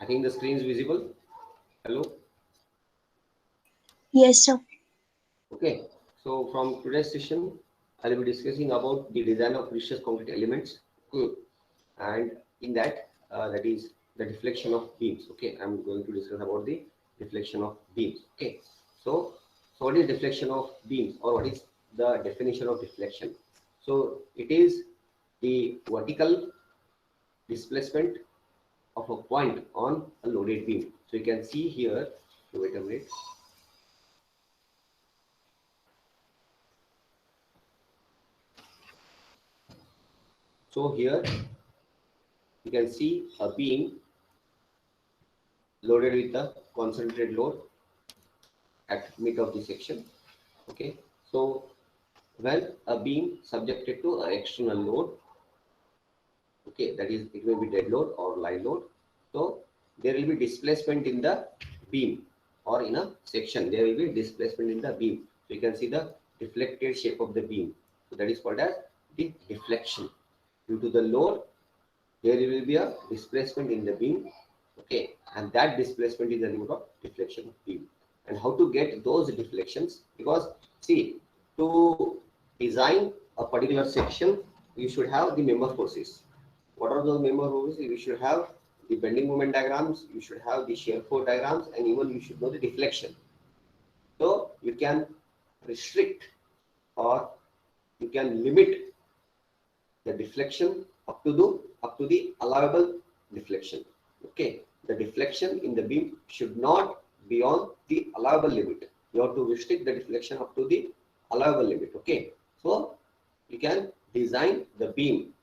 think the screen is visible. Hello. Yes, sir. Okay. So from today's session, I will be discussing about the design of precious concrete elements. Okay. And in that, that is the deflection of beams. Okay. I'm going to discuss about the deflection of beams. Okay. So, what is deflection of beams, or what is the definition of deflection? So it is the vertical displacement of a point on a loaded beam. So you can see here, wait a minute. So here you can see a beam loaded with a concentrated load at mid of the section. Okay, so when a beam subjected to an external load, okay, that is, it may be dead load or live load. So there will be displacement in the beam, or in a section there will be displacement in the beam. So you can see the deflected shape of the beam. So that is called as the deflection. Due to the load, there will be a displacement in the beam. Okay, and that displacement is the name of deflection of beam. And how to get those deflections? Because see, to design a particular section, you should have the member forces. What are those member forces? You should have the bending moment diagrams, you should have the shear force diagrams, and even you should know the deflection. So you can restrict, or you can limit the deflection up to the allowable deflection. Okay, the deflection in the beam should not be on the allowable limit. You have to restrict the deflection up to the allowable limit. Okay, so you can design the beam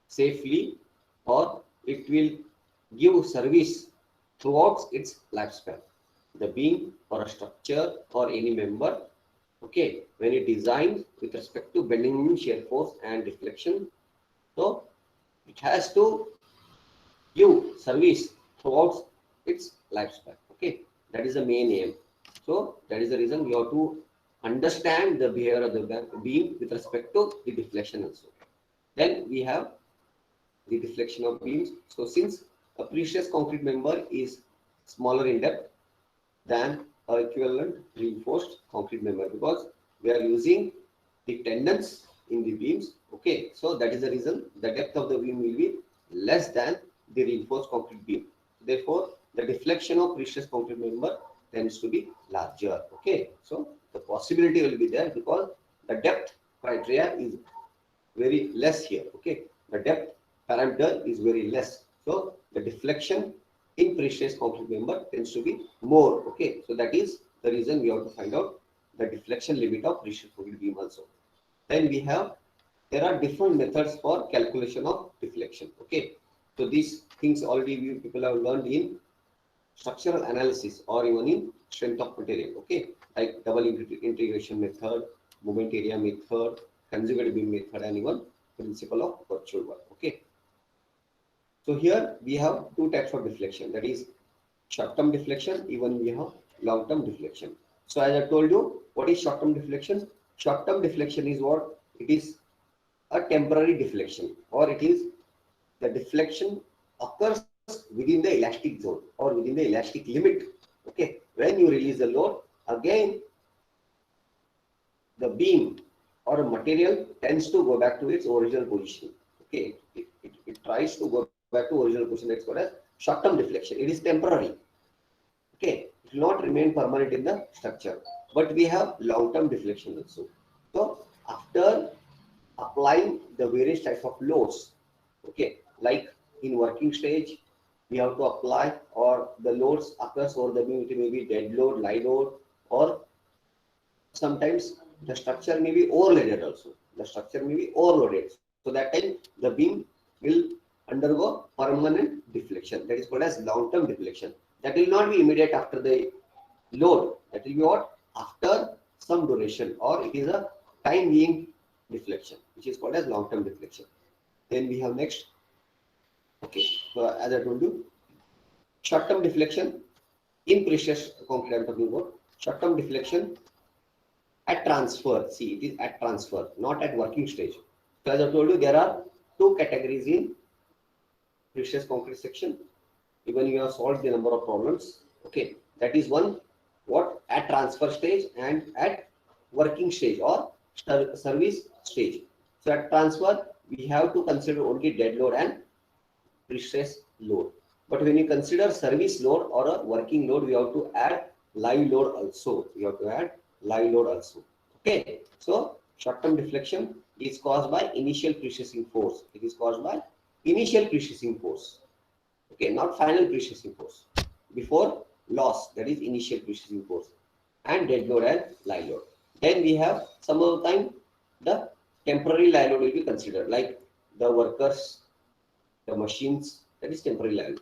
safely, or it will give service throughout its lifespan. The beam or a structure or any member, okay, when it designed with respect to bending moment, shear force and deflection, so it has to give service throughout its lifespan. Okay, that is the main aim. So that is the reason you have to understand the behavior of the beam with respect to the deflection also. Then we have the deflection of beams. So since a precious concrete member is smaller in depth than a equivalent reinforced concrete member, because we are using the tendons in the beams. Okay, so that is the reason the depth of the beam will be less than the reinforced concrete beam. Therefore, the deflection of precious concrete member tends to be larger. Okay, so the possibility will be there because the depth criteria is very less here. Okay, the depth parameter is very less, so the deflection in precious concrete member tends to be more. Okay, so that is the reason we have to find out the deflection limit of precious concrete beam also. Then we have, there are different methods for calculation of deflection. Okay, so these things already people have learned in structural analysis or even in strength of material. Okay, like double integration method, moment area method, conjugate beam method, and even principle of virtual work. Okay, so here we have two types of deflection, that is short-term deflection, even we have long-term deflection. So as I told you, what is short-term deflection? Short-term deflection is what? It is a temporary deflection, or it is the deflection occurs within the elastic zone or within the elastic limit. Okay, when you release the load, again the beam or a material tends to go back to its original position. Okay, it tries to go back to original position. That's called as short-term deflection. It is temporary. Okay, it will not remain permanent in the structure. But we have long-term deflection also. So after applying the various types of loads, okay, like in working stage, we have to apply, or the loads occurs over the beam. It may be dead load, live load, or sometimes the structure may be overloaded also. The structure may be overloaded. So that time the beam will undergo permanent deflection. That is called as long-term deflection. That will not be immediate after the load. That will be what? After some duration, or it is a time being deflection, which is called as long-term deflection. Then we have next. Okay, so as I told you, short-term deflection in precious concrete I'm talking about. Short-term deflection at transfer. See, it is at transfer, not at working stage. So as I told you, there are two categories in precious concrete section. even you have solved the number of problems. Okay, that is one what at transfer stage and at working stage or service stage. So at transfer, we have to consider only dead load and pre-stress load. But when you consider service load or a working load, we have to add live load also. We have to add live load also. Okay. So short-term deflection is caused by initial pre-stressing force. It is caused by initial pre-stressing force. Okay, not final pre-stressing force. Before loss, that is initial pre-stressing force, and dead load and live load. Then we have some of the time the temporary live load will be considered, like the workers, the machines, that is temporary live load.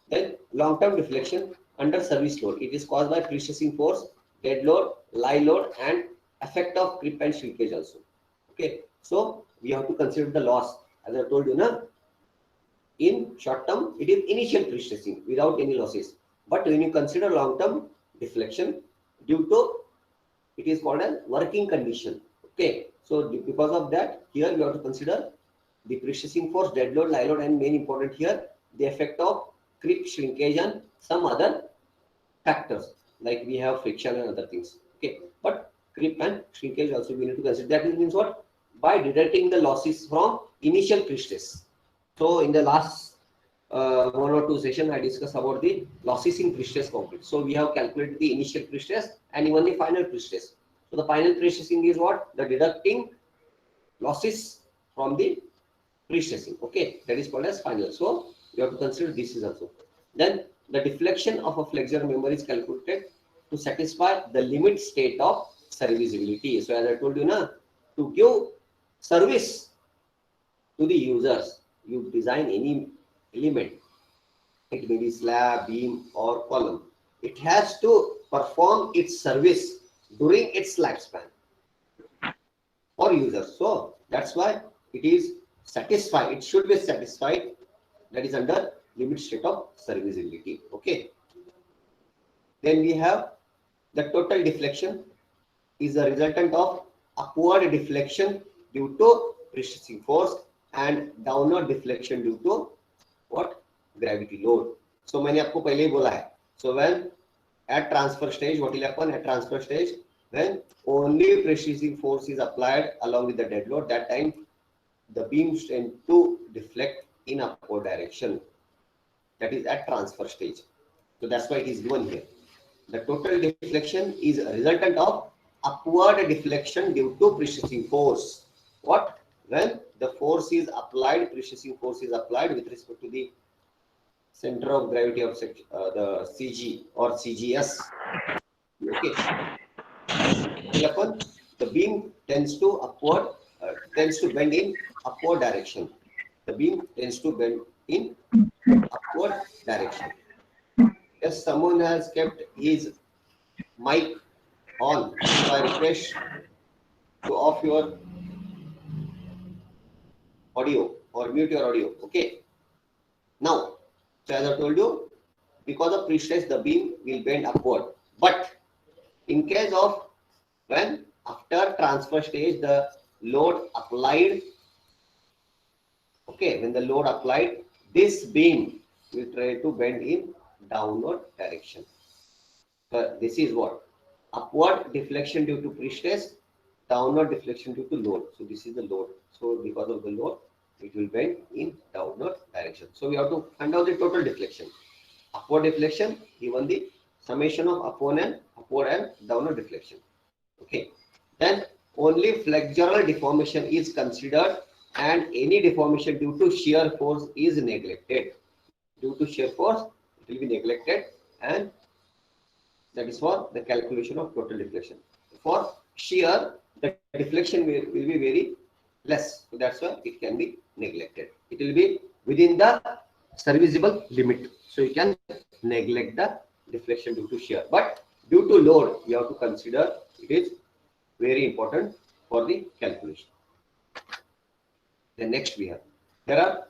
Then long-term deflection under service load. It is caused by pre-stressing force, dead load, live load, and effect of creep and shrinkage also. Okay, so we have to consider the loss. As I told you, na, in short term, it is initial pre-stressing without any losses. But when you consider long-term deflection, due to it is called as working condition. Okay, so because of that, here you have to consider the pre-stressing force, dead load, live load, and main important here, the effect of creep, shrinkage, and some other factors like we have friction and other things. Okay, but creep and shrinkage also we need to consider. That means what? By deducting the losses from initial pre-stress. So in the last one or two sessions, I discussed about the losses in pre-stress concrete. So we have calculated the initial pre-stress and even the final pre-stress. So the final pre-stressing is what? The deducting losses from the pre-stressing. Okay, that is called as final. So you have to consider this is also. Then the deflection of a flexure member is calculated to satisfy the limit state of serviceability. So as I told you, na, to give service to the users, you design any element, it may be slab, beam, or column. It has to perform its service during its lifespan for users. So that's why it is satisfied. It should be satisfied. That is under limit state of serviceability. Okay. Then we have the total deflection is a resultant of upward deflection due to pre-stressing force and downward deflection due to what? Gravity load. So मैंने आपको पहले ही बोला है. So when at transfer stage, what will happen at transfer stage? When only pre-stressing force is applied along with the dead load, that time the beams tend to deflect in upward direction. That is at transfer stage. So that's why it is given here. The total deflection is a resultant of upward deflection due to pre-stressing force. What? When the force is applied, pre-stressing force is applied with respect to the center of gravity of the CG or CGS. Okay. The beam tends to bend in upward direction. The beam tends to bend in upward direction. If someone has kept his mic on, so I request to off your audio or mute your audio. Okay. Now, so as I told you, because of pre-stress, the beam will bend upward. But in case of when after transfer stage, the load applied, okay, when the load applied, this beam will try to bend in downward direction. This is what? Upward deflection due to pre-stress, downward deflection due to load. So this is the load. So because of the load, it will bend in downward direction. So we have to find out the total deflection. Upward deflection given the summation of upward and downward deflection. Okay. Then only flexural deformation is considered and any deformation due to shear force is neglected. Due to shear force, it will be neglected, and that is for the calculation of total deflection. For shear, the deflection will be very less. So that's why it can be neglected. It will be within the serviceable limit. So you can neglect the deflection due to shear. But due to load, you have to consider it is very important for the calculation. Then next we have, there are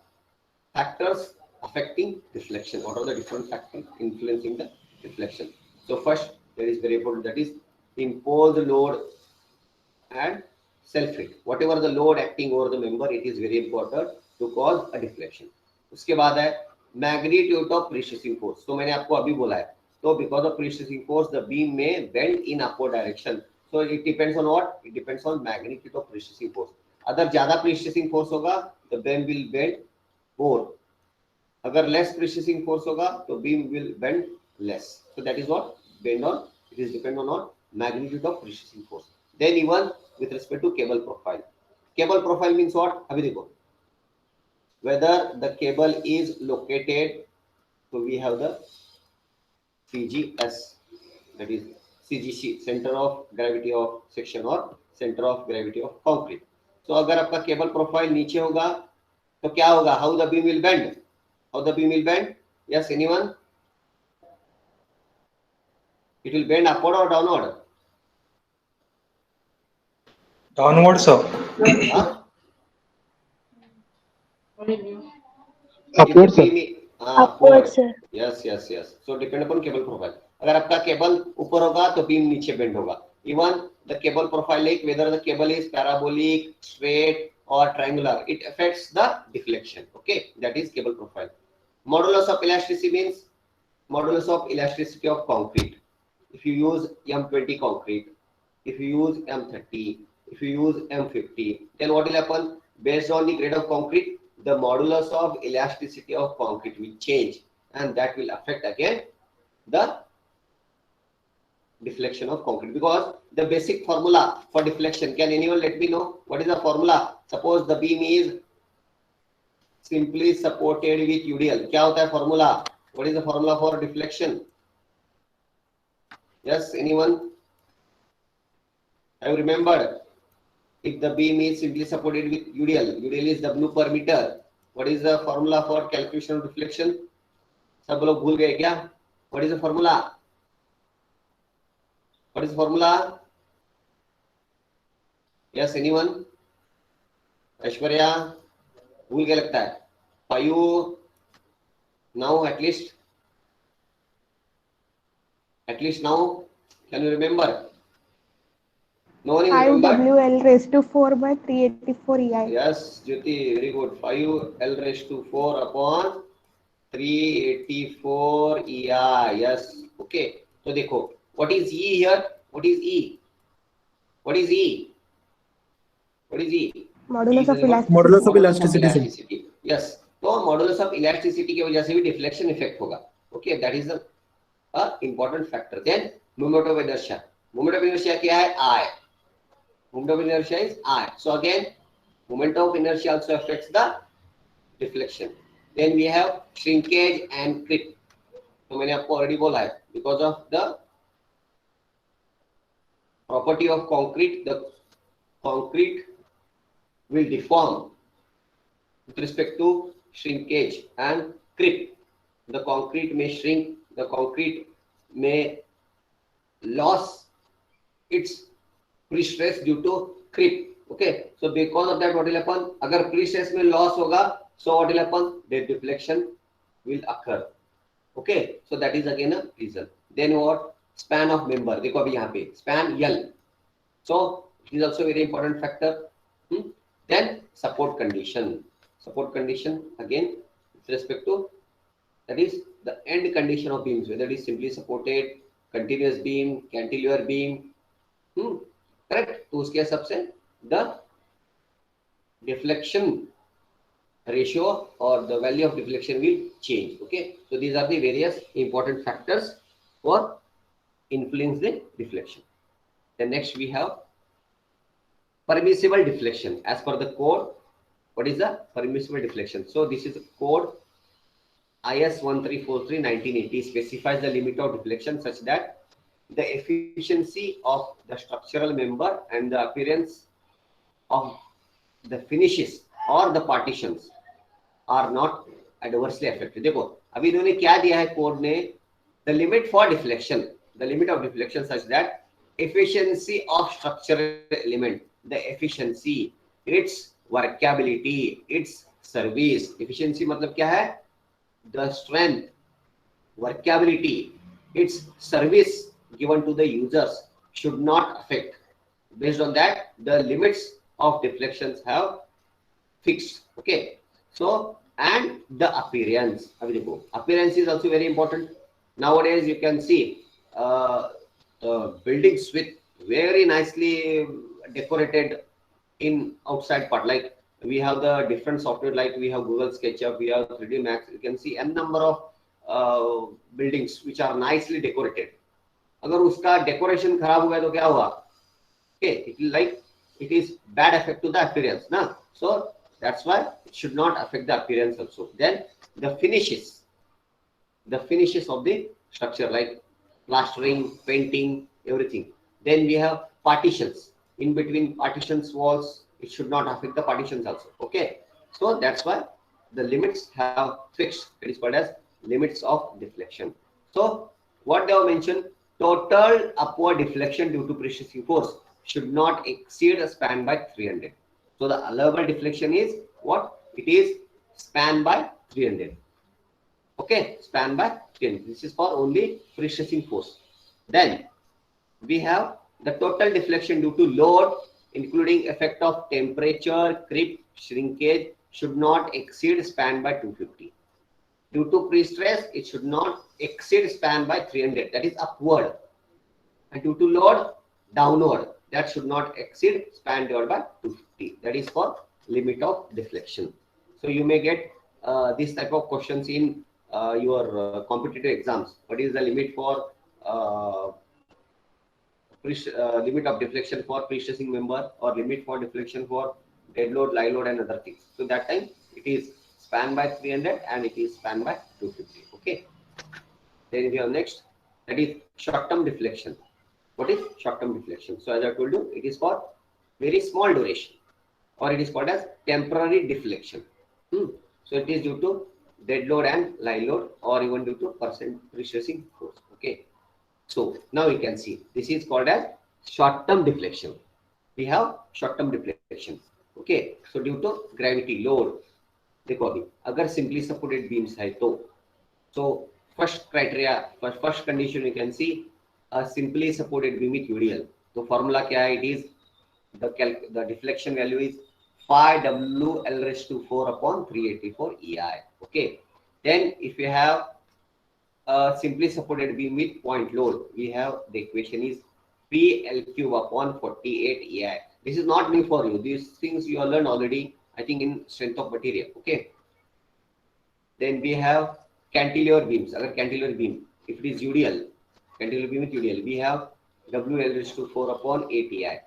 factors affecting deflection. What are the different factors influencing the deflection? So first, there is very important, that is imposed load and self-hit. Whatever the load acting over the member, it is very important to cause a deflection. उसके बाद है magnitude of prestressing force, तो मैंने आपको अभी बोला है, तो because of prestressing force the beam में bend in upward direction, so it depends on what, it depends on magnitude of prestressing force. अगर ज्यादा प्रीस्ट्रेसिंग फोर्स होगा तो बीम विल बेंड more, अगर लेस प्रीस्ट्रेसिंग फोर्स होगा तो beam will bend less, so that is what bend on, it is depend on magnitude of prestressing force. then even with respect to cable profile, cable profile means what, अभी देखो, whether the cable is located, so we have the CGS, that is CGC, center of gravity of section or center of gravity of concrete. So अगर आपका cable profile नीचे होगा तो क्या होगा, how the beam will bend, how the beam will bend, yes anyone, it will bend upward or downward, Downward, sir. huh? Upward, sir. Upward, sir. Yes, yes, yes. So depend upon cable profile. अगर आपका cable ऊपर होगा तो beam नीचे bend होगा. Even the cable profile, like whether the cable is parabolic, straight or triangular, it affects the deflection. Okay, that is cable profile. Modulus of elasticity means modulus of elasticity of concrete. If you use M20 concrete, if you use M30, if you use M50, then what will happen? Based on the grade of concrete, the modulus of elasticity of concrete will change, and that will affect again the deflection of concrete, because the basic formula for deflection, can anyone let me know what is the formula? Suppose the beam is simply supported with UDL, क्या होता है formula? What is the formula for deflection? Yes, anyone? Have you remembered? If the beam is simply supported with UDL, UDL is W per meter. What is the formula for calculation of deflection? सब लोग भूल गए क्या? What is the formula? What is the formula? Yes, anyone? Aishwarya भूल गए लगता है. Payu, now at least now, can you remember? No one is 5 remembered? WL raised to 4 by 384 EI. Yes, Jyoti, very good. 5 L raised to 4 upon 384 EI. Yes, okay. So देखो, what is E here? What is E? What is E? What is E? Modulus of elasticity. Modulus of Modulus of elasticity. elasticity. Yes. तो modulus of elasticity की वजह से भी deflection effect होगा. Okay, that is the important factor. Then moment of inertia. Moment of inertia क्या है? I. Moment of inertia is I. So again, moment of inertia also affects the deflection. Then we have shrinkage and creep. तो मैंने आपको already बोला है, because of the property of concrete, the concrete will deform with respect to shrinkage and creep. The concrete may shrink, the concrete may lose its pre-stress due to creep. Okay, so because of that, what will happen? अगर pre-stress में loss होगा, so what will happen? The deflection will occur. Okay, so that is again a reason. Then what? Span of member. देखो अभी यहाँ पे span L. So it is also very important factor. Then support condition. Support condition again with respect to, that is the end condition of beams, whether it is simply supported, continuous beam, cantilever beam. Correct? तो उसके हिसाब से the deflection ratio or the value of deflection will change. Okay, so these are the various important factors for influence the deflection. Then next we have permissible deflection. As per the code, what is the permissible deflection? So this is code IS 1343/1980 specifies the limit of deflection such that the efficiency of the structural member and the appearance of the finishes or the partitions are not adversely affected. देखो अभी इन्होंने क्या दिया है code ने, the limit for deflection, the limit of deflection such that efficiency of structural element, the efficiency, its workability, its service. Efficiency मतलब क्या है? The strength, workability, its service given to the users should not affect. Based on that, the limits of deflections have fixed. Okay, so and the appearance. अभी देखो, appearance is also very important. Nowadays you can see buildings with very nicely decorated in outside part. Like we have the different software, like we have Google SketchUp, we have 3D Max. You can see n number of buildings which are nicely decorated. अगर उसका decoration खराब हुआ तो क्या हुआ? Okay, it is bad effect to the appearance, na? So that's why it should not affect the appearance also. Then the finishes of the structure, like plastering, painting, everything. Then we have partitions. In between partitions walls, it should not affect the partitions also. Okay, so that's why the limits have fixed. It is called as limits of deflection. So what they have mentioned, total upward deflection due to precessing force should not exceed a span by 300. So the allowable deflection is what? It is span by 300. Okay, span by 300. This is for only precessing force. Then we have the total deflection due to load, including effect of temperature, creep, shrinkage, should not exceed span by 250. Due to pre-stress, it should not exceed span by 300. That is upward. And due to load, downward. That should not exceed span divided by 250. That is for limit of deflection. So you may get this type of questions in your competitive exams. What is the limit for limit of deflection for pre-stressing member, or limit for deflection for dead load, live load, and other things? So that time it is span by 300 and it is span by 250. Okay. Then we have next, that is short-term deflection. What is short-term deflection? So as I told you, it is for very small duration, or it is called as temporary deflection. So it is due to dead load and live load, or even due to pre-stressing force. Okay. So now you can see this is called as short-term deflection. We have short-term deflection. Okay. So due to gravity load, देखो अभी अगर simply supported beams है तो, so first criteria, first condition you can see a simply supported beam with UDL. तो formula क्या है? It is the deflection value is 5 WL raised to 4 upon 384 EI. Okay. Then if you have a simply supported beam with point load, we have the equation is PL cube upon 48 EI. This is not new for you. These things you have learned already, I think, in strength of material. Okay. Then we have cantilever beams. Agar cantilever beam, if it is UDL, cantilever beam with UDL, we have WL raised to 4 upon 8 EI.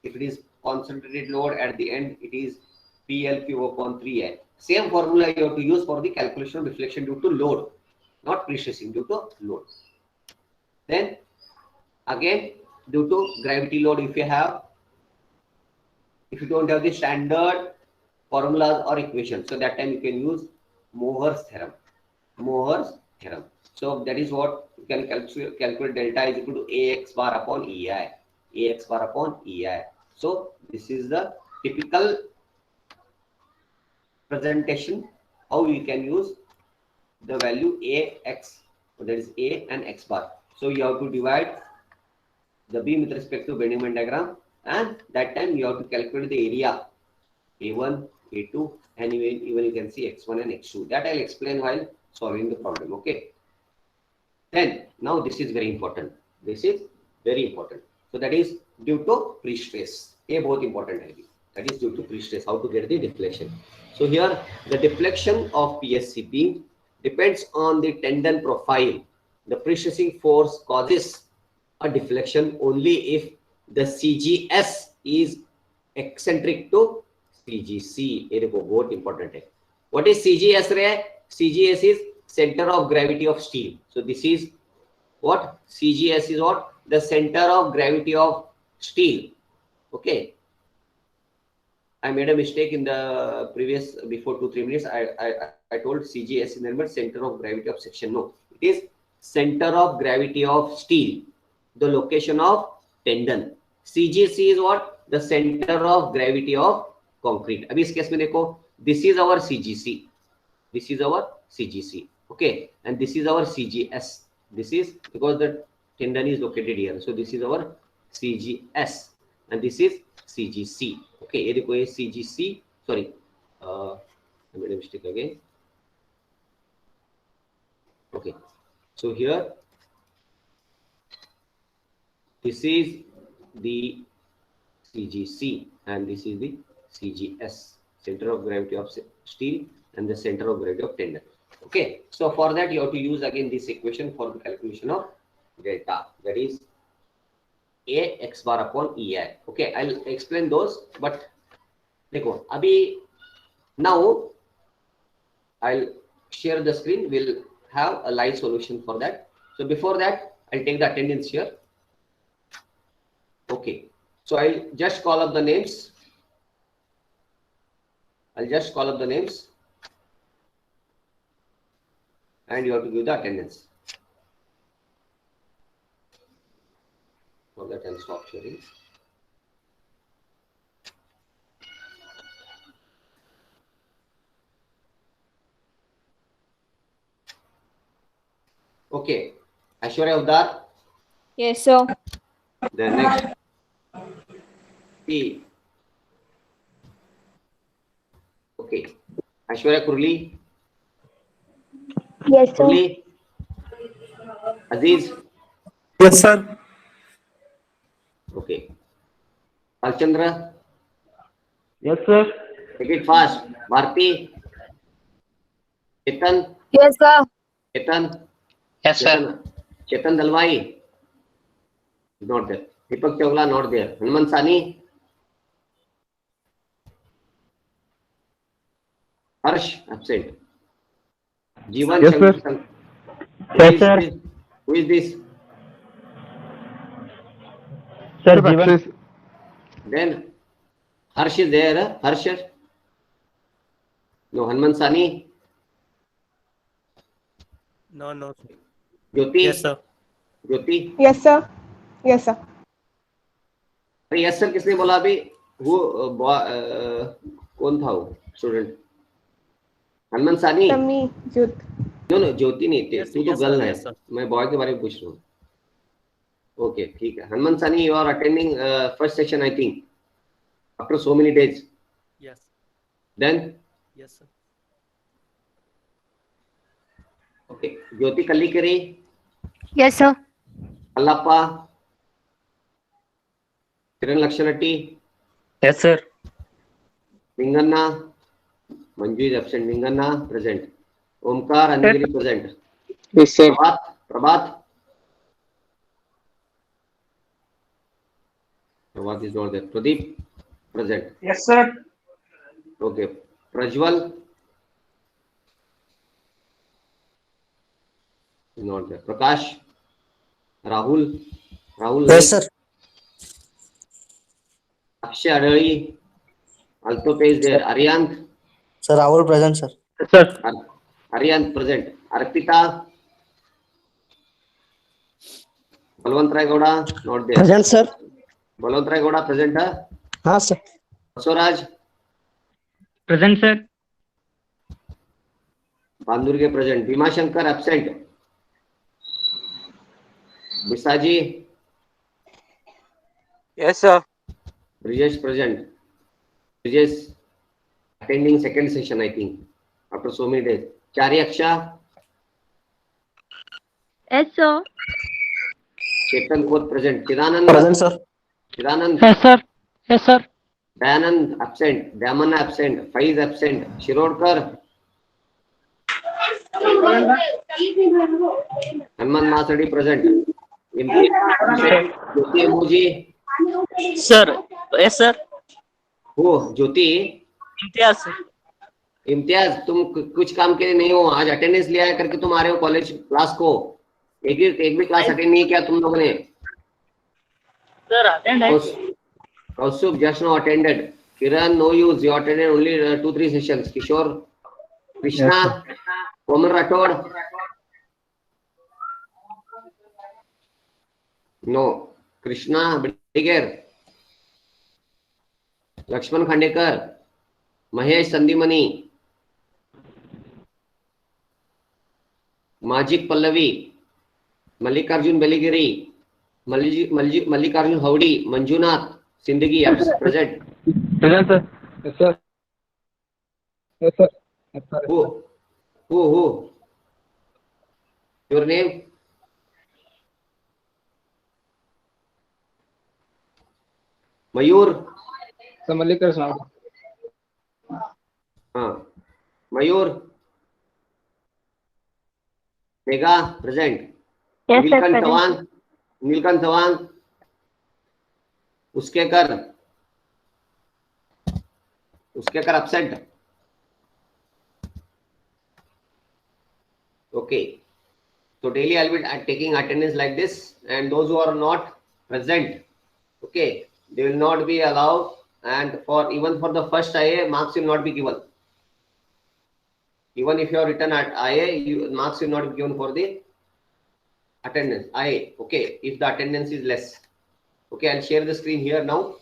If it is concentrated load at the end, it is PL cube upon 3I. Same formula you have to use for the calculation of deflection due to load, not pre-stressing, due to load. Then again, due to gravity load, if you don't have the standard formulas or equations, so that time you can use Mohr's theorem. Mohr's theorem. So that is what you can calculate delta is equal to AX bar upon EI. AX bar upon EI. So this is the typical presentation how you can use the value AX. So that is A and X bar. So you have to divide the beam with respect to bending moment diagram, and that time you have to calculate the area A1, A2, and even you can see X1 and X2. That I'll explain while solving the problem. Okay. Then now this is very important. This is very important. So that is due to pre-stress. A बहुत important है. That is due to pre-stress. How to get the deflection? So here the deflection of PSC beam depends on the tendon profile. The pre-stressing force causes a deflection only if the CGS is eccentric to CGC. ये देखो बहुत important है. What is CGS रे? CGS is center of gravity of steel. So this is what? CGS is what? The center of gravity of steel. Okay. I made a mistake in the previous, before 2-3 minutes. I told CGS is the center of gravity of section. No, it is center of gravity of steel. The location of tendon. CGC is what? The center of gravity of concrete. अभी इस case में देखो, this is our CGC. This is our CGC. Okay, and this is our CGS. This is because the tendon is located here. So this is our CGS, and this is CGC. Okay, ये देखो ये CGC. Sorry, I made a mistake again. Okay. So here, this is the CGC and this is the CGS, center of gravity of steel and the center of gravity of tendon. Okay. So for that, you have to use again this equation for the calculation of delta. That is A x bar upon EI. Okay. I'll explain those, but देखो अभी now I'll share the screen. We'll have a live solution for that. So before that, I'll take the attendance here. Okay. So I'll just call up the names. And you have to give the attendance. For that, I'll stop sharing. Okay. Aishwarya Udar. Yes, sir. Then next. P. Okay. Aishwarya Kurli. Yes, sir. Kurli. Aziz. Yes, sir. Okay. Alchandra. Yes, sir. Take it fast. Bharti. Chetan. Yes, sir. Chetan. Yes, sir. Chetan Dalwai. Not there. Deepak Chawla, not there. Hanuman Sani. Harsh, absent. Jeevan Yes, sir. Shankar. Yes, sir. Who is this? Sir, Jeevan. Then Harsh is there. Huh? Harsh. No, Hanuman Sani. No, no. Jyoti. Yes, sir. Jyoti Yes, sir. Yes, sir. अरे yes sir किसने बोला अभी वो कौन था वो student Hanuman सानी Tami, Jyot. No ज्योति नहीं थे Yes, तू तो yes, गर्ल sir, है yes, sir. मैं बॉय के बारे में पूछ रहा हूँ ओके ठीक है Hanuman Sani you are attending first session I think after so many days Yes. Then Yes, sir. Okay Jyoti Kallikari Yes, sir. Allappa Kiran Lakshanatti Yes, sir. Ninganna Manju is absent Ninganna present Omkar Anjali present Yes, sir. Prabhat is not there. Pradeep present. Yes, sir. Okay. Prajwal is not there. Prakash, Rahul Yes, sir. Akshay Adali, Altope is there. Aryanth, Sir, Rahul present, sir. Yes, sir. Aryanth present. Arpita, Balwant Rai Gowda not there. Present, sir. Balwant Rai Gowda present. हाँ, sir. Basuraj, Present, sir. Bandurge present. Bhima Shankar absent. Bisaji, Yes, sir. Brijesh present. Brijesh attending second session, I think, after so many days. Chari Aksha, Yes, sir. Chetan both present. Chidanand, Present, sir. Chidanand, Yes, sir. Yes, sir. Dayanand absent. Daman absent. Faiz absent. Shirodkar, Hanuman Masadi present. Jyoti Emoji, Sir. Yes, sir. हो ज्योति Imtiaz, sir. Imtiaz तुम कुछ काम के लिए नहीं हो आज attendance लिया है करके तुम आ रहे हो कॉलेज क्लास को एक भी क्लास अटेंड नहीं किया तुम लोगों ने Sir, attend. Kausub just now attended. Kiran no use you attended only 2-3 sessions. Kishore, Krishna, Komal Rathod, no. Krishna Badiger, Lakshman Khandekar, Mahesh Sandimani, Majik Pallavi, Mallikarjun Beligiri, Mallikarjun Howdy, Manjunath, Sindagi present. Present, sir. Yes, sir. Yes, sir. Yes, sir. Who? Your name? Mayur? Sir, Mallikarjun. Mayur? Mega, present. Yes, sir. Nilkant Present. Sawan? Nilkant Sawan? Uskekar? Uskekar absent. Okay. So daily I'll be taking attendance like this, and those who are not present, okay, they will not be allowed, and for even for the first IA, marks will not be given. Even if you have written at IA, marks will not be given for the attendance IA. Okay, if the attendance is less. Okay, I'll share the screen here now.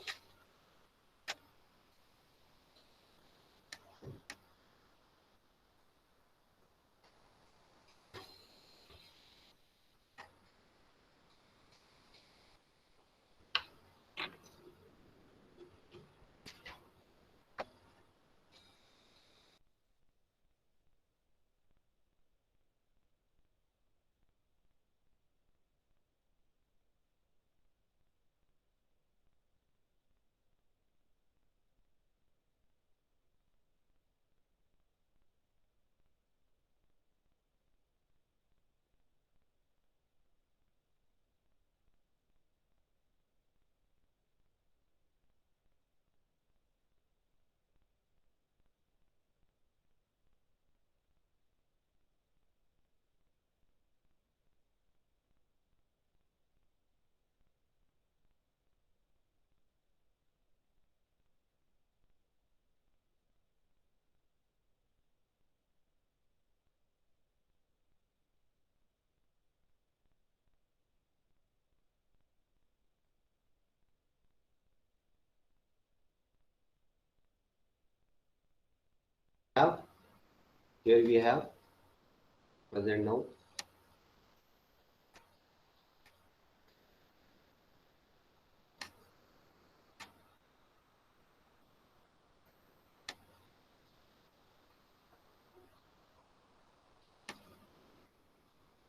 Here we have present now.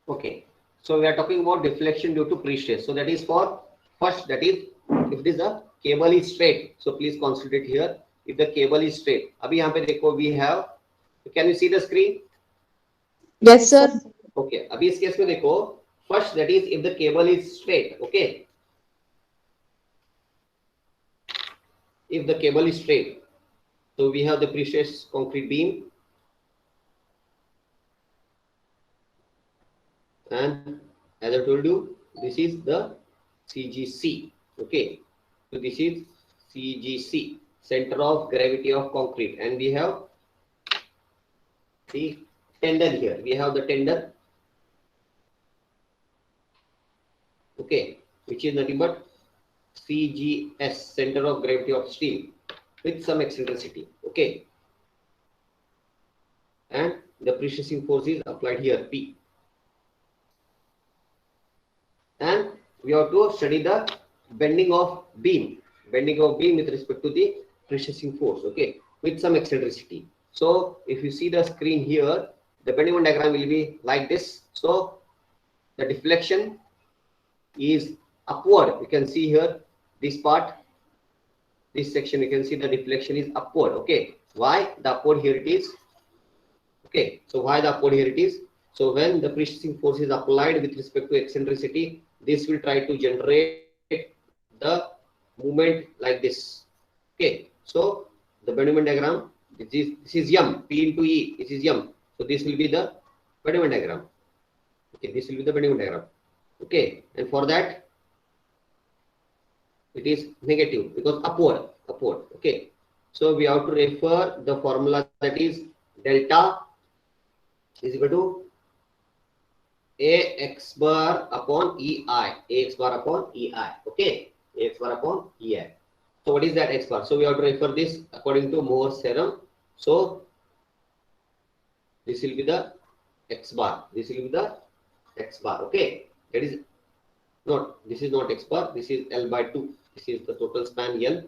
Okay, so we are talking about deflection due to pre-stress. So that is for first, that is if it is a cable is straight. So please concentrate here. If the cable is straight, अभी यहाँ पे देखो we have. Can you see the screen? Yes, sir. Okay, अभी इस case में देखो first, that is if the cable is straight. Okay, if the cable is straight, so we have the pre-stress concrete beam. And as I told you, this is the CGC. Okay, so this is CGC, center of gravity of concrete, and we have the tender here. We have the tender, okay, which is nothing but CGS, center of gravity of steel, with some eccentricity. Okay, and the pre-stressing force is applied here, P. And we have to study the bending of beam with respect to the pre-stressing force, okay, with some eccentricity. So if you see the screen here, the bending moment diagram will be like this. So the deflection is upward. You can see here this part, this section, you can see the deflection is upward. Okay, why the upward here it is? Okay, so why the upward here it is? So when the pre-stressing force is applied with respect to eccentricity, this will try to generate the movement like this. Okay, so the bending moment diagram, this is M, P into E, this is M. So this will be the bending moment diagram. Okay, this will be the bending moment diagram. Okay, and for that it is negative because upward. Okay, so we have to refer the formula, that is delta is equal to AX bar upon EI. AX bar upon EI. Okay, AX bar upon EI. So what is that X bar? So we have to refer this according to Moore's theorem. So this will be the X bar. This will be the X bar. Okay, that is not. This is not X bar. This is L by 2. This is the total span L.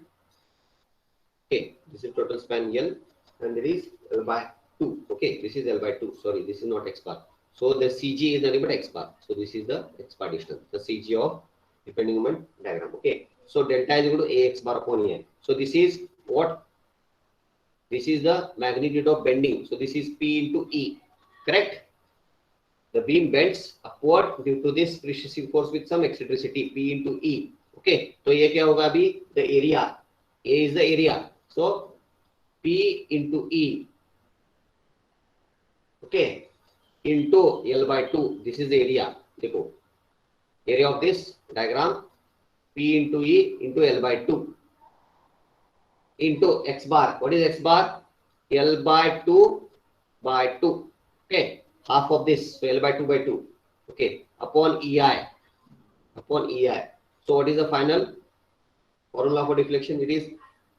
Okay, this is total span L, and there is L by 2. Okay, this is L by 2. Sorry, this is not X bar. So the CG is nothing but x bar. So this is the x bar distance, the CG of depending moment diagram. Okay. So delta is equal to ax bar upon a. So this is what? This is the magnitude of bending. So this is P into E. Correct? The beam bends upward due to this precessing force with some eccentricity P into E. Okay. तो ये क्या होगा अभी? The area. A is the area. So P into E. Okay. Into L by 2. This is the area. देखो. Area of this diagram. P into E into L by 2. Into x bar. What is x bar? L by 2 by 2. Okay. Half of this. So L by 2 by 2. Okay. Upon EI. Upon EI. So what is the final formula for deflection? It is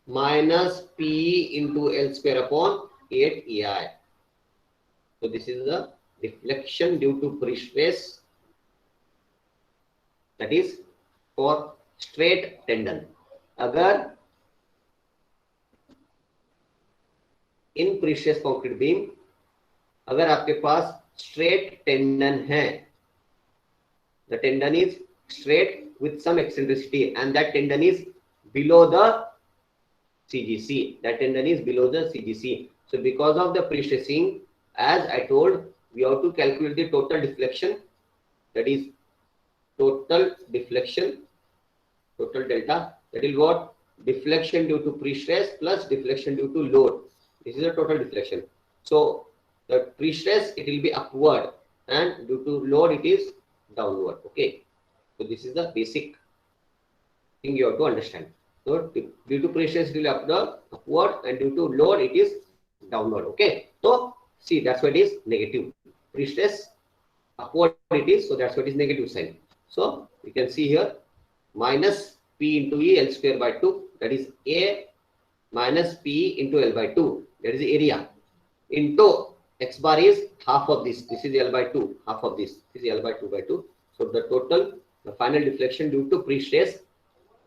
minus P into L square upon 8 EI. So this is the deflection due to pre-stress, that is for straight tendon. अगर इन prestress concrete beam अगर आपके पास straight tendon है, the tendon is straight with some eccentricity and that tendon is below the CGC. That tendon is below the CGC. So because of the pre-stressing, as I told, we have to calculate the total deflection, that is total deflection, total delta, that is what? Deflection due to pre-stress plus deflection due to load. This is the total deflection. So the pre-stress, it will be upward and due to load it is downward. Okay. So this is the basic thing you have to understand. So due to pre-stress it will be upward and due to load it is downward. Okay. So see, that's why it is negative. Pre-stress upward it is, so that's why it is negative sign. So you can see here minus P into E L square by 2, that is A minus P into L by 2, that is the area, into x bar is half of this. This is L by 2, half of this. This is L by 2 by 2. So the total, the final deflection due to pre-stress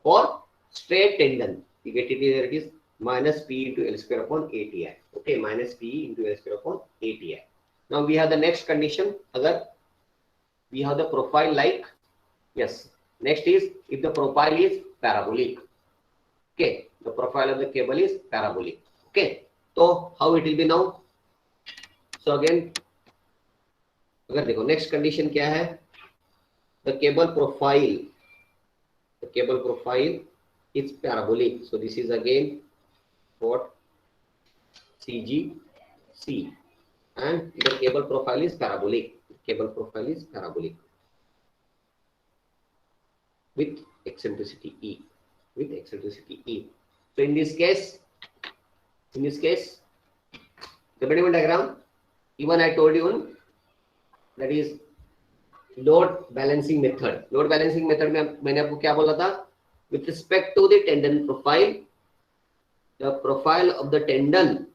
for straight tendon, you get it here, it is minus P into L square upon 8EI. Okay, minus P into L square upon 8EI. Now we have the next condition. Agar we have the profile like, yes. Next is if the profile is parabolic. Okay, the profile of the cable is parabolic. Okay, so how it will be now? So again, अगर देखो next condition क्या है? The cable profile is parabolic. So this is again what? CGC, and the cable profile is parabolic. Cable profile is parabolic with eccentricity E. With eccentricity E. So in this case, the bending diagram, even I told you, that is load balancing method. Load balancing method में मैंने आपको क्या बोला था? With respect to the tendon profile, the profile of the tendon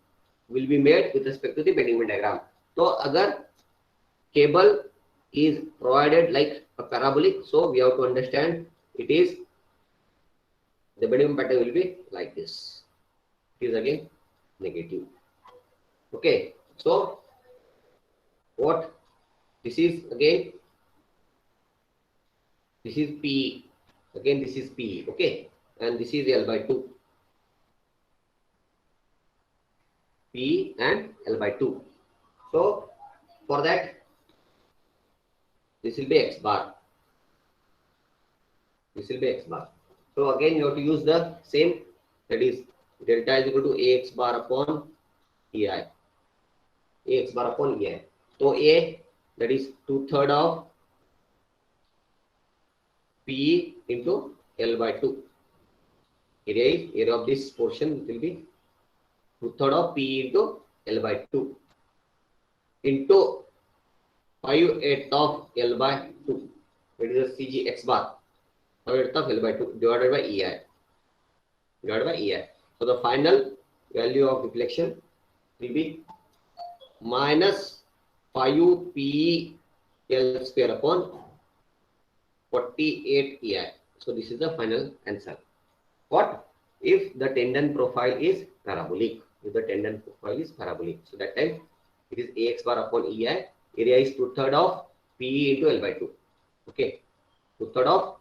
will be made with respect to the bending moment diagram. तो अगर cable is provided like a parabolic, so we have to understand it is the bending pattern will be like this. It is again negative. Okay, so what this is again, this is P, again this is P. Okay, and this is L by 2, P and L by 2. So for that, this will be x bar. This will be x bar. So again you have to use the same, that is delta is equal to ax bar upon EI. Ax bar upon EI. So A, that is 2/3 of P into L by 2. Area of this portion will be 2/3 of P into L by 2 into 5/8 of L by 2. That is the CG x bar. 5/8 of L by 2 divided by EI. So the final value of deflection will be minus 5P L square upon 48 EI. So this is the final answer. What if the tendon profile is parabolic? If the tendon profile is parabolic, so that time it is ax bar upon EI area is 2/3 of PE into L by 2. Okay, 2/3 of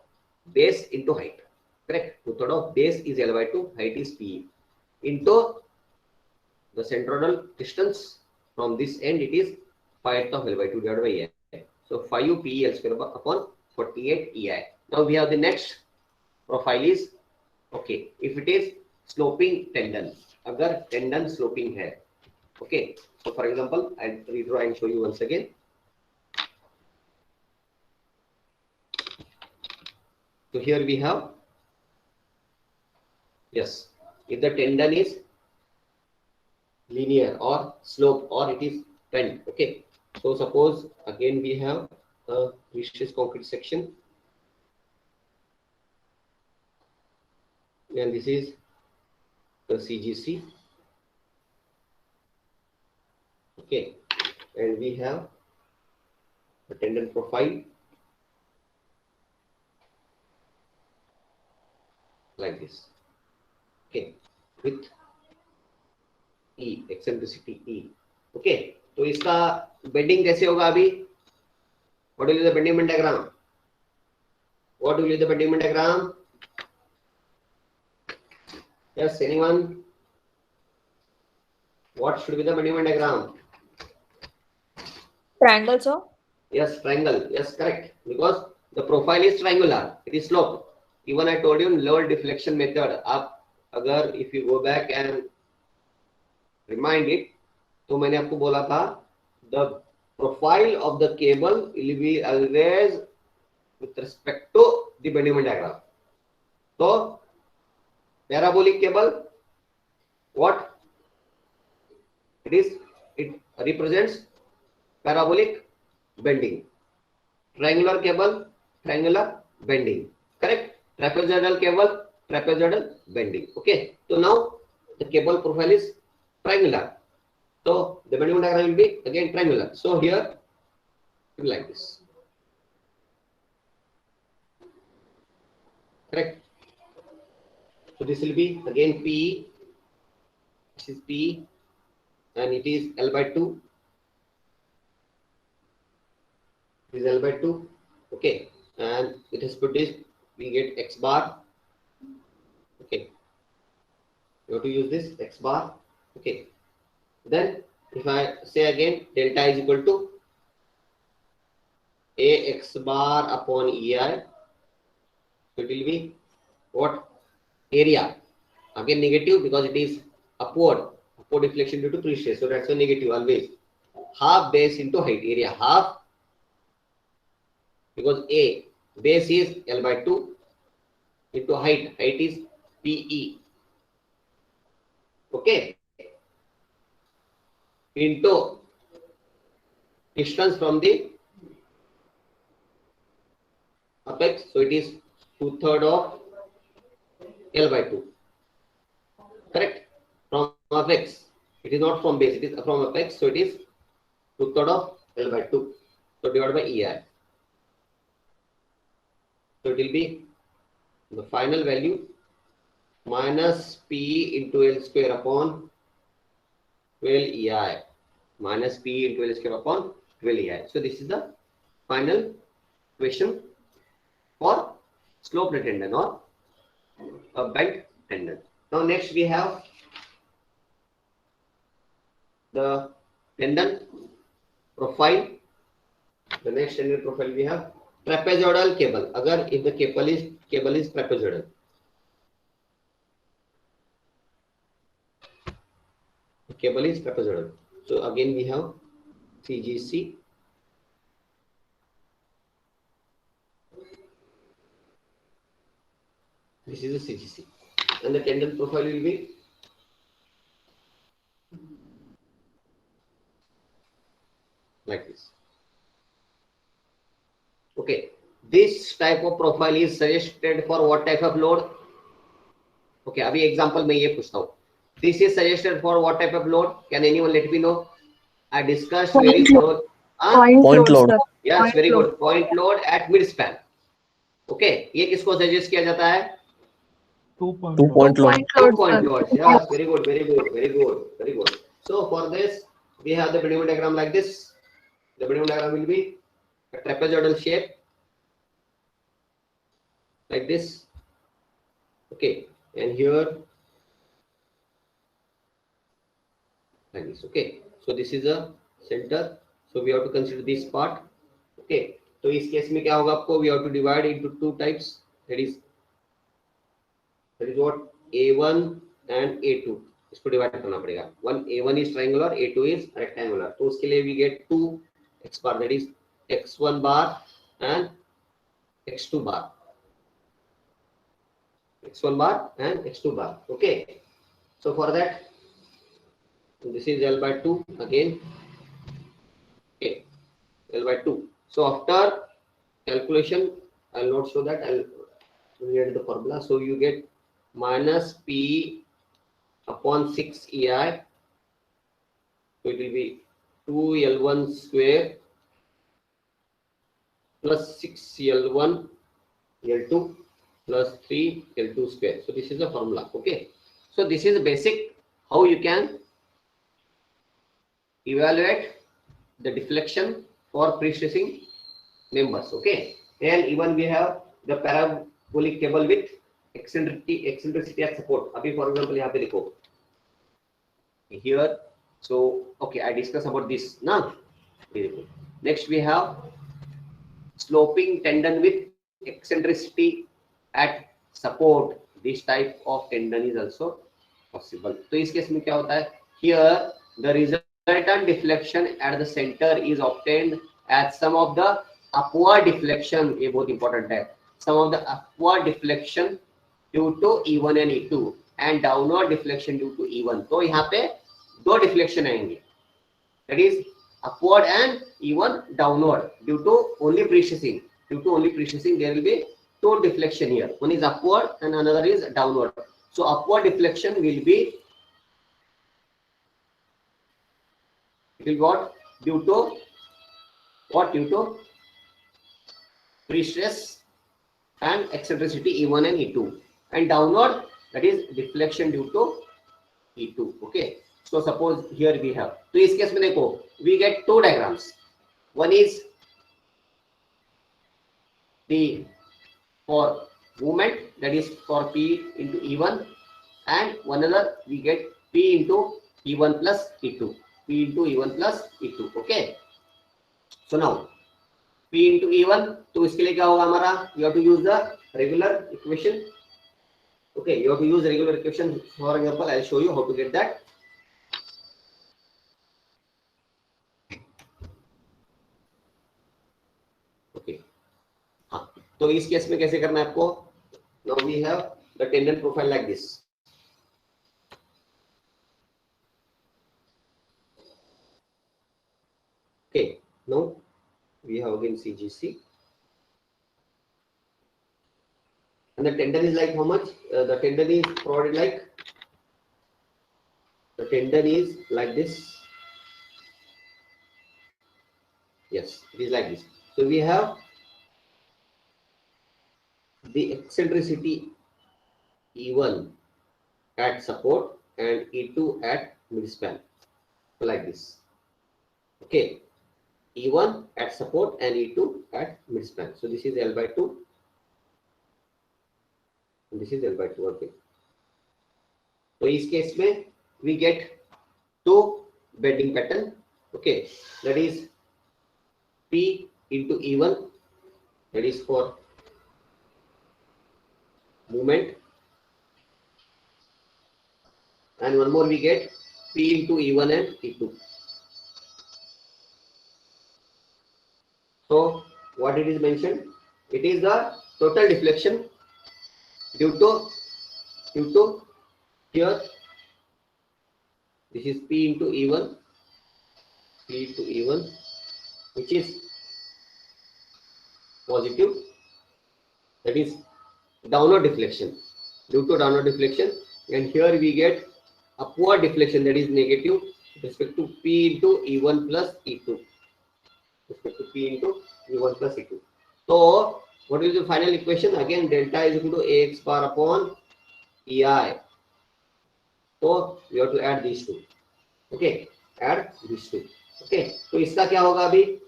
base into height. Correct. 2/3 of base is L by 2, height is PE into the centroidal distance from this end. It is 5th of L by 2 divided by EI. So 5 PE L square upon 48 EI. Now we have the next profile is, okay, if it is sloping tendon, agar tendon sloping hai. Okay, so for example, I'll redraw and show you once again. So here we have, yes, if the tendon is linear or slope or it is bent. Okay, so suppose again we have a pre-stressed concrete section, and this is the CGC. Okay, and we have the tendon profile like this. Okay, with E, eccentricity E. Okay, तो इसका bending कैसे होगा अभी? What will be the bending moment diagram? What will be the bending moment diagram? Yes, anyone? What should be the bending moment diagram? Triangle, sir. Yes, triangle. Yes, correct. Because the profile is triangular. It is slope. Even I told you in lower deflection method. आप अगर if you go back and remind it, तो मैंने आपको बोला था the profile of the cable will be always with respect to the bending moment diagram. So parabolic cable, what it represents parabolic bending. Triangular cable, triangular bending. Correct. Trapezoidal cable, trapezoidal bending. Okay. So now the cable profile is triangular. So the bending moment diagram will be again triangular. So here it will be like this. Correct. So this will be again PE. This is PE, and it is L by 2. This is L by 2. Okay, and with respect to this, we get X bar. Okay, you have to use this X bar. Okay, then if I say again, delta is equal to AX bar upon EI. So it will be what? Area. Again negative because it is upward deflection due to pre-stress. So that's a negative always. Half base into height. Area half, because A base is L by 2 into height. Height is PE. Okay. Into distance from the apex. So it is 2/3 of L by 2. Correct. From apex. It is not from base. It is from apex. So it is 2/3 of L by 2. So divided by EI. So it will be the final value minus P into L square upon 12 EI. Minus P into L square upon 12 EI. So this is the final equation for sloped tendon or a bent tendon. Now next we have the tendon profile. The next tendon profile we have trapezoidal cable. Agar if the cable is trapezoidal. The cable is trapezoidal. So again we have CGC. This is the CGC, and the tendon profile will be like this. Okay, this type of profile is suggested for what type of load? Okay, अभी example में ये पूछता हूँ. This is suggested for what type of load? Can anyone let me know? I discussed very thorough. Point load, sir. Yes, Point very load. good. Point load at mid span. Okay, ये किसको suggest किया जाता है? 2.1. 2-point load, 2-point sir. load. Yes, very good, very good, very good, very good. So for this, we have the bending moment diagram like this. The Venn diagram will be a trapezoidal shape like this. Okay, and here like this. Okay, so this is a center. So we have to consider this part. Okay, तो इस case में क्या होगा आपको? We have to divide into two types. That is what A1 and A2. इसको divide करना पड़ेगा. One A1 is triangular, A2 is rectangular. तो उसके लिए we get two x bar, that is x1 bar and x2 bar. X1 bar and x2 bar. Okay. So for that, this is L by 2 again. Okay, L by 2. So after calculation, I will not show that. I will get the formula. So you get minus P upon 6 EI. So it will be 2L1 square plus 6L1 L2 plus 3L2 square. So this is the formula. Okay. So this is the basic how you can evaluate the deflection for pre-stressing members. Okay. And even we have the parabolic cable with eccentricity at support. Abhi for example यहाँ पे देखो here. So okay, I discuss about this now. Next we have sloping tendon with eccentricity at support. This type of tendon is also possible. तो इस case में क्या होता है? Here the resultant deflection at the center is obtained as sum of the upward deflection. ये बहुत important है. Sum of the upward deflection due to E1 and E2 and downward deflection due to E1. तो यहाँ पे दो deflection आएंगे. That is upward and E1 downward due to only pre-stressing. Due to only pre-stressing, there will be two deflection here. One is upward and another is downward. So upward deflection will be what? Due to what? Due to pre-stress and eccentricity E1 and E2, and downward, that is deflection due to E2. Okay. So suppose here we have. तो इस case में देखो, we get two diagrams. One is the for movement, that is for P into E1, and one other we get P into E1 plus E2. P into E1 plus E2. Okay. So now P into E1, तो इसके लिए क्या होगा हमारा? You have to use the regular equation. Okay, you have to use regular equation. For example, I'll show you how to get that. Okay. हाँ, तो इस case में कैसे करना है आपको? Now we have the tendon profile like this. Okay, now we have again CGC. And the tendon is like how much? The tendon is provided like, the tendon is like this. Yes, it is like this. So we have the eccentricity E1 at support and E2 at midspan. So like this. Okay. E1 at support and E2 at midspan. So this is L by 2. And this is L by 2. Okay. So in this case में we get two bending pattern. Okay. That is P into E1. That is for movement. And one more we get P into E1 and E2. So what it is mentioned? It is the total deflection due to here. This is P into E1, P into E1, which is positive. That is downward deflection due to downward deflection, and here we get upward deflection, that is negative with respect to P into E1 plus E2. Respect to P into E1 plus E2. So what is the final equation? Again, delta is equal to AX bar upon EI. So we have to add these two. Okay, add these two. Okay, तो इसका क्या होगा अभी?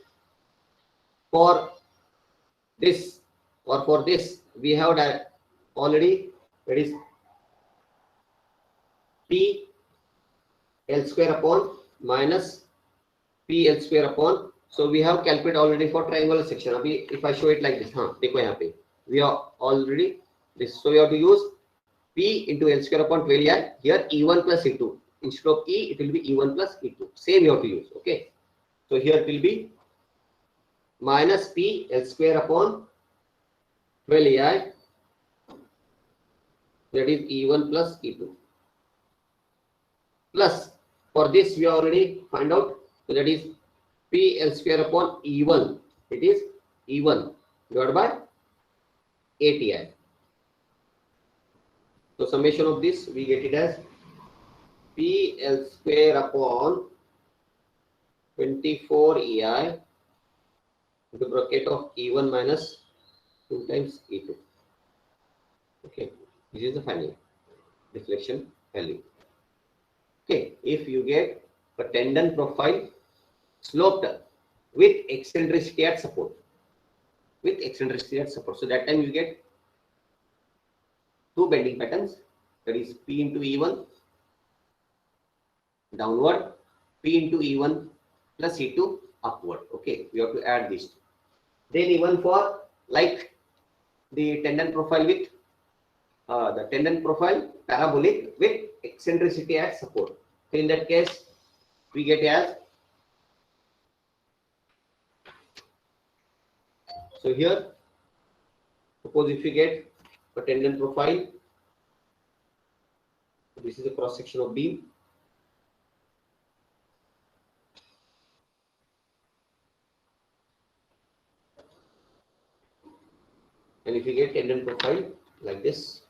for this or for this, we have that already, that is P L square upon minus P L square upon. So we have calculated already for triangular section. Abhi, if I show it like this, देखो यहाँ पे, we are already this. So we have to use P into L square upon 12i. Here E1 plus E2. Instead of E, it will be E1 plus E2. Same you have to use. Okay. So here it will be minus P L square upon 12i. That is E1 plus E2. Plus, for this we already find out. So that is P L square upon E1. It is E1 divided by 8i. So summation of this, we get it as P L square upon 24ei into bracket of E1 minus 2 times E2. Okay, this is the final deflection value. Okay, if you get a tendon profile sloped with eccentricity at support, so that time you get two bending patterns, that is P into E1 downward, P into E1 plus E2 upward. Okay, we have to add this. Then even for like the tendon profile with parabolic with eccentricity at support. So in that case, we get as, so here, suppose if you get a tendon profile, this is a cross section of beam. And if you get tendon profile like this,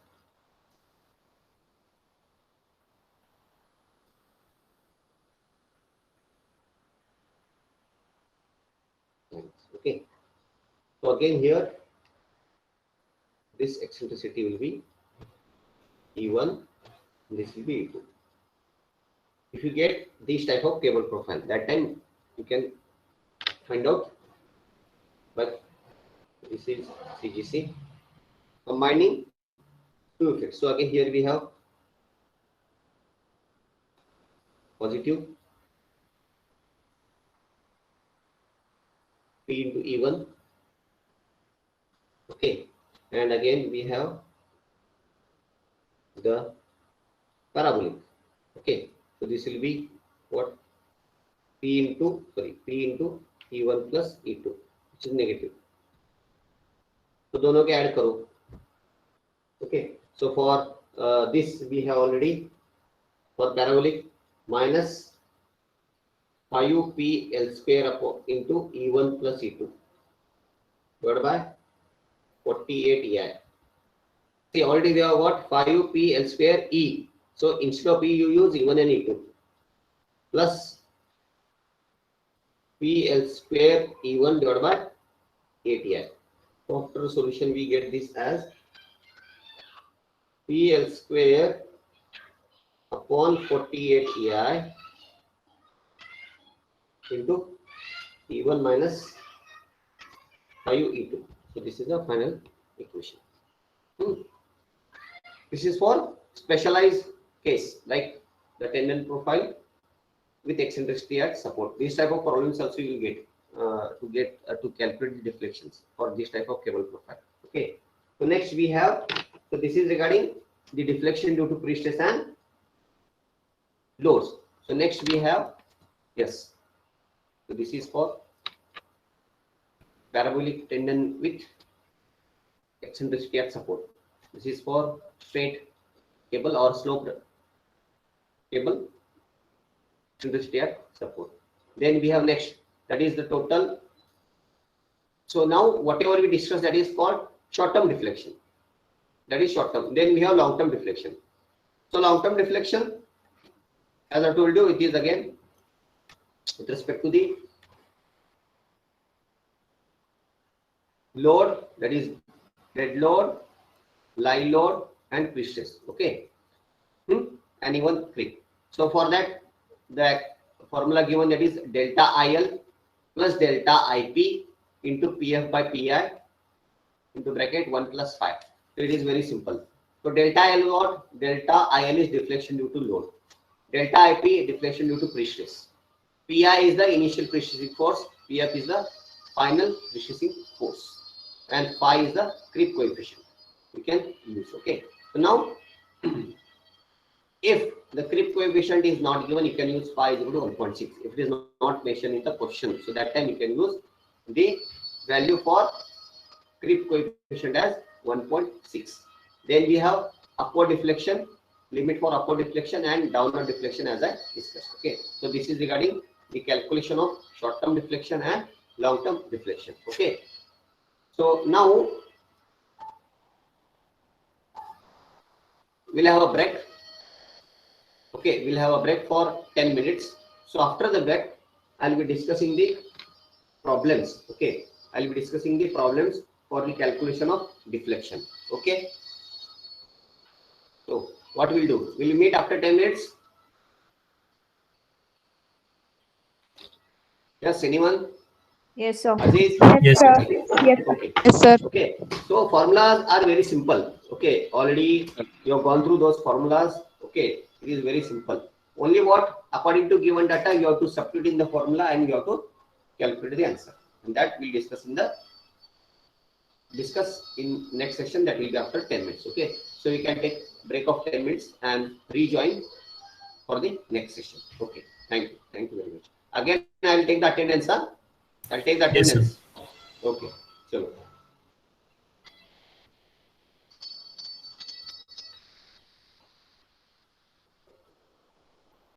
okay. So again here, this eccentricity will be E1, this will be E2. If you get this type of cable profile, that time you can find out. But this is CGC combining two effects. So again here we have positive P into E1. Okay, and again we have the parabolic. Okay, so this will be what? P into E1 plus E2, which is negative. So दोनों के add करो. Okay, so for this we have already, for parabolic, minus 5p L square into E1 plus E2 divided by 48 ei. See, already we have got 5p L square E. So instead of E, you use E1 and E2 plus P L square E1 divided by 8 ei. So after solution, we get this as PL square upon 48 ei into E1 minus 5 E2. So this is the final equation. This is for specialized case like the tendon profile with eccentricity at support. These type of problems also you will get to calculate the deflections for this type of cable profile. Okay. So next we have, so this is regarding the deflection due to pre-stress and loads. So next we have, yes. So this is for parabolic tendon with eccentricity at support. This is for straight cable or sloped cable, eccentricity at support. Then we have next, that is the total. So now whatever we discussed, that is called short-term deflection. That is short-term. Then we have long-term deflection. So long-term deflection, as I told you, it is again with respect to the load, that is dead load, live load, and pre-stress. Okay, and even creep. So for that, the formula given, that is delta IL plus delta IP into PF by PI into bracket 1 plus 5. So it is very simple. So delta L what? Delta IL is deflection due to load. Delta IP deflection due to pre-stress. PI is the initial pre-stressing force. PF is the final pre-stressing force. And phi is the creep coefficient. You can use. Okay. So now, if the creep coefficient is not given, you can use phi is equal to 1.6. If it is not mentioned in the question, so that time you can use the value for creep coefficient as 1.6. Then we have upward deflection, limit for upward deflection and downward deflection as I discussed. Okay. So this is regarding the calculation of short-term deflection and long-term deflection. Okay. So now we'll have a break. Okay, we'll have a break for 10 minutes. So after the break, I'll be discussing the problems. Okay, I'll be discussing the problems for the calculation of deflection. Okay. So what we'll do? We'll meet after 10 minutes. Yes, anyone? Yes, sir. Aziz? Yes, sir. Okay. Yes, Okay. Yes, sir. Okay, so formulas are very simple. Okay, already you have gone through those formulas. Okay, it is very simple. Only what, according to given data, you have to substitute in the formula and you have to calculate the answer. And that we'll discuss in next session. That will be after 10 minutes. Okay, so you can take break of 10 minutes and rejoin for the next session. Okay, thank you. Thank you very much. Again, I will take the attendance. Huh? I'll take the Yes, sir. attendance. Okay, chalo.